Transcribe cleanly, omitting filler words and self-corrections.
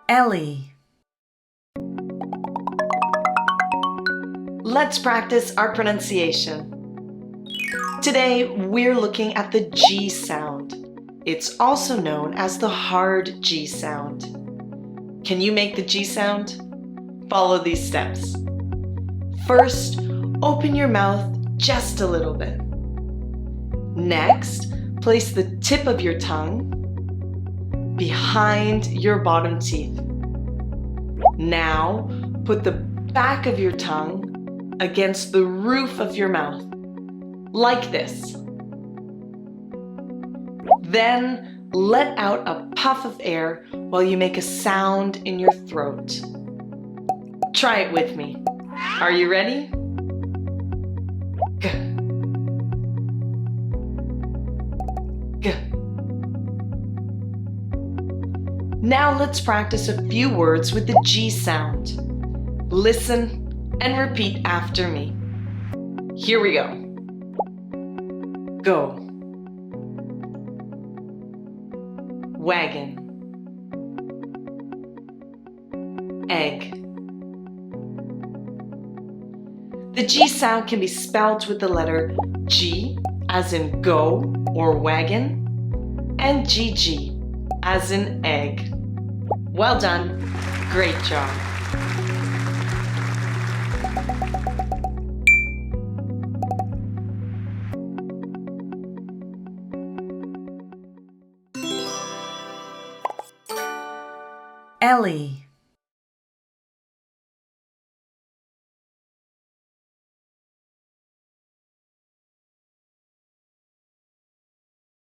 Ellii. Let's practice our pronunciation. Today, we're looking at the G sound. It's also known as the hard G sound. Can you make the G sound? Follow these steps. First, open your mouth just a little bit. Next, place the tip of your tongue behind your bottom teeth. Now, put the back of your tongue against the roof of your mouth, like this. Then, let out a puff of air while you make a sound in your throat. Try it with me. Are you ready? G. G. Now let's practice a few words with the G sound. Listen and repeat after me. Here we go. Go. Wagon. Egg. The G sound can be spelled with the letter G as in go or wagon and GG as in egg. Well done. Great job. Ellii.